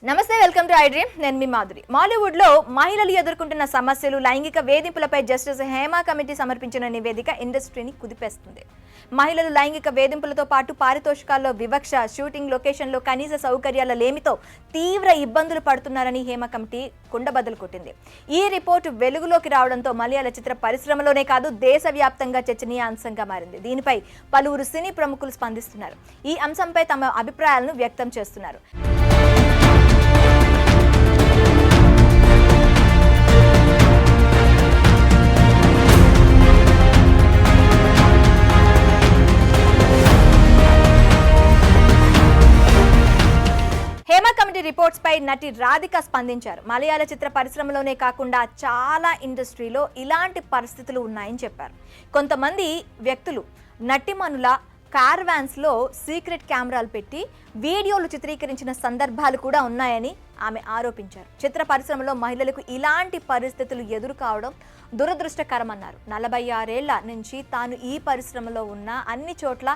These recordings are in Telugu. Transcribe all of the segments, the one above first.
నమస్తే, వెల్కమ్ టు ఐ డ్రీమ్. నేను మీ మాధురి. మాలీవుడ్ లో మహిళలు ఎదుర్కొంటున్న సమస్యలు, లైంగిక వేధింపులపై జస్టిస్ హేమా కమిటీ సమర్పించిన నివేదిక ఇండస్ట్రీని కుదిపేస్తుంది. మహిళలు లైంగిక వేధింపులతో పాటు పారితోషికాల్లో వివక్ష, షూటింగ్ లొకేషన్లో కనీస సౌకర్యాల లేమితో తీవ్ర ఇబ్బందులు పడుతున్నారని హేమా కమిటీ కుండబద్దలు కొట్టింది. ఈ రిపోర్టు వెలుగులోకి రావడంతో మలయాళ చిత్ర పరిశ్రమలోనే కాదు దేశవ్యాప్తంగా చర్చనీయాంశంగా మారింది. దీనిపై పలువురు సినీ ప్రముఖులు స్పందిస్తున్నారు. ఈ అంశంపై తమ అభిప్రాయాలను వ్యక్తం చేస్తున్నారు. హేమా కమిటీ రిపోర్ట్స్ పై నటి రాధిక స్పందించారు. మలయాళ చిత్ర పరిశ్రమలోనే కాకుండా చాలా ఇండస్ట్రీలో ఇలాంటి పరిస్థితులు ఉన్నాయని చెప్పారు. కొంతమంది వ్యక్తులు నటిమణుల కార్వాన్స్ లో సీక్రెట్ కెమెరాలు పెట్టి వీడియోలు చిత్రీకరించిన సందర్భాలు కూడా ఉన్నాయని ఆమె ఆరోపించారు. చిత్ర పరిశ్రమలో మహిళలకు ఇలాంటి పరిస్థితులు ఎదురు కావడం దురదృష్టకరమన్నారు. 46 ఏళ్ల నుంచి తాను ఈ పరిశ్రమలో ఉన్న అన్ని చోట్ల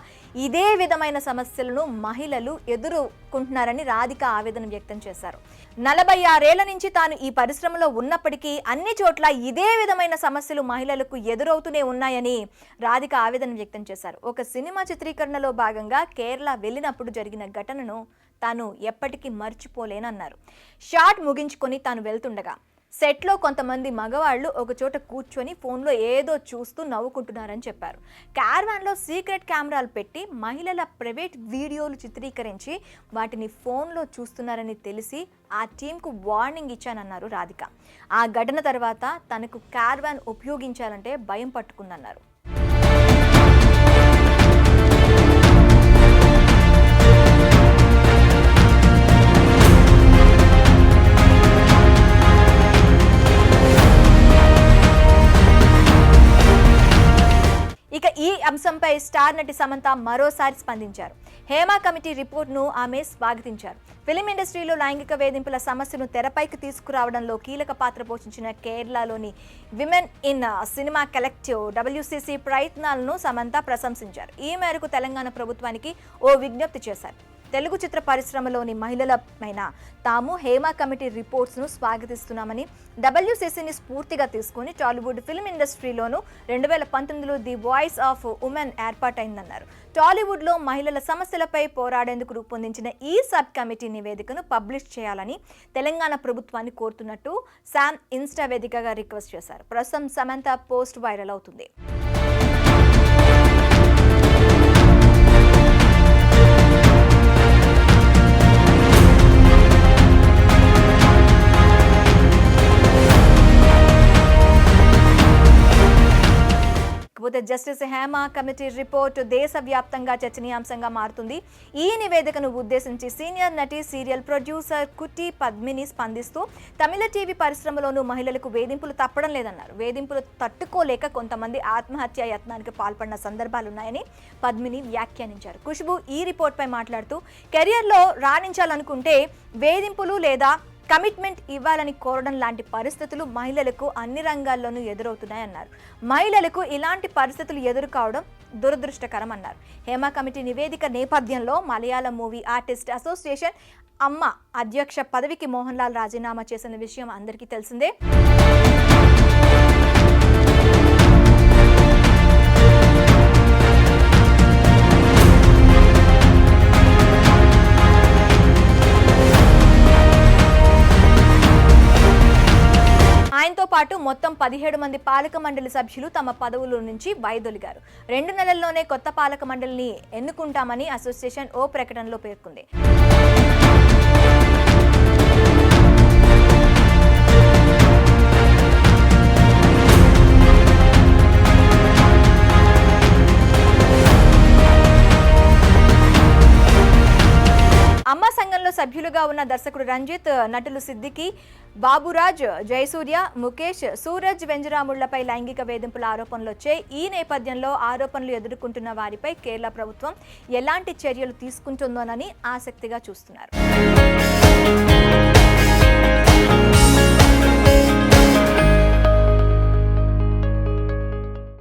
ఇదే విధమైన సమస్యలను మహిళలు ఎదుర్కొంటున్నారని రాధిక ఆవేదన వ్యక్తం చేశారు. 46 ఏళ్ల నుంచి తాను ఈ పరిశ్రమలో ఉన్నప్పటికీ అన్ని చోట్ల ఇదే విధమైన సమస్యలు మహిళలకు ఎదురవుతూనే ఉన్నాయని రాధిక ఆవేదన వ్యక్తం చేశారు. ఒక సినిమా చిత్రీకరణలో భాగంగా కేరళ వెళ్ళినప్పుడు జరిగిన ఘటనను తాను ఎప్పటికీ మర్చిపోలేనన్నారు. షాట్ ముగించుకొని తాను వెళ్తుండగా సెట్లో కొంతమంది మగవాళ్లు ఒక చోట కూర్చొని ఫోన్లో ఏదో చూస్తూ నవ్వుకుంటున్నారని చెప్పారు. క్యారవాన్లో సీక్రెట్ కెమెరాలు పెట్టి మహిళల ప్రైవేట్ వీడియోలు చిత్రీకరించి వాటిని ఫోన్లో చూస్తున్నారని తెలిసి ఆ టీంకు వార్నింగ్ ఇచ్చానన్నారు రాధిక. ఆ ఘటన తర్వాత తనకు క్యారవాన్ ఉపయోగించాలంటే భయం పట్టుకుందన్నారు. ఇక ఈ అంశంపై స్టార్ నటి సమంత మరోసారి స్పందించారు. హేమా కమిటీ రిపోర్ట్ను ఆమె స్వాగతించారు. ఫిలిం ఇండస్ట్రీలో లైంగిక వేధింపుల సమస్యను తెరపైకి తీసుకురావడంలో కీలక పాత్ర పోషించిన కేరళలోని women in cinema collective WCC ప్రయత్నాలను సమంత ప్రశంసించారు. ఈ మేరకు తెలంగాణ ప్రభుత్వానికి ఓ విజ్ఞప్తి చేశారు. తెలుగు చిత్ర పరిశ్రమలోని మహిళలపైన తాము హేమా కమిటీ రిపోర్ట్స్ను స్వాగతిస్తున్నామని, WCCని స్ఫూర్తిగా తీసుకుని టాలీవుడ్ ఫిల్మ్ ఇండస్ట్రీలోనూ 2019లో ది వాయిస్ ఆఫ్ ఉమెన్ ఏర్పాటైందన్నారు. టాలీవుడ్లో మహిళల సమస్యలపై పోరాడేందుకు రూపొందించిన ఈ సబ్ కమిటీ నివేదికను పబ్లిష్ చేయాలని తెలంగాణ ప్రభుత్వాన్ని కోరుతున్నట్టు శామ్ ఇన్స్టా వేదికగా రిక్వెస్ట్ చేశారు. ప్రస్తుతం సమంత పోస్ట్ వైరల్ అవుతుంది. జస్టిస్ హేమా కమిటీ రిపోర్ట్ దేశవ్యాప్తంగా చర్చనీయాంశంగా మారుతుంది. ఈ నివేదికను ఉద్దేశించి సీనియర్ నటి, సీరియల్ ప్రొడ్యూసర్ కుట్టి పద్మిని స్పందిస్తూ తమిళ టీవీ పరిశ్రమలోనూ మహిళలకు వేధింపులు తప్పడం లేదన్నారు. వేధింపులు తట్టుకోలేక కొంతమంది ఆత్మహత్య యత్నానికి పాల్పడిన సందర్భాలున్నాయని పద్మిని వ్యాఖ్యానించారు. ఖుష్బూ ఈ రిపోర్ట్పై మాట్లాడుతూ కెరియర్లో రాణించాలనుకుంటే వేధింపులు లేదా కమిట్మెంట్ ఇవ్వాలని కోరడం లాంటి పరిస్థితులు మహిళలకు అన్ని రంగాల్లోనూ ఎదురవుతున్నాయన్నారు. మహిళలకు ఇలాంటి పరిస్థితులు ఎదురు కావడం దురదృష్టకరం అన్నారు. హేమా కమిటీ నివేదిక నేపథ్యంలో మలయాళం మూవీ ఆర్టిస్ట్ అసోసియేషన్ అమ్మ అధ్యక్ష పదవికి మోహన్ లాల్ రాజీనామా చేసిన విషయం అందరికీ తెలిసిందే. ఆయనతో పాటు మొత్తం 17 మంది పాలక మండలి సభ్యులు తమ పదవుల నుంచి వైదొలిగారు. 2 నెలల్లోనే కొత్త పాలక మండలిని ఎన్నుకుంటామని అసోసియేషన్ ఓ ప్రకటనలో పేర్కొంది. అమ్మ సంఘంలో సభ్యులుగా ఉన్న దర్శకుడు రంజిత్, నటులు సిద్దికి, బాబురాజ్, జయసూర్య, ముఖేష్, సూరజ్ వెంజరాముళ్లపై లైంగిక వేధింపుల ఆరోపణలు వచ్చాయి. ఈ నేపథ్యంలో ఆరోపణలు ఎదుర్కొంటున్న వారిపై కేరళ ప్రభుత్వం ఎలాంటి చర్యలు తీసుకుంటుందోనని ఆసక్తిగా చూస్తున్నారు.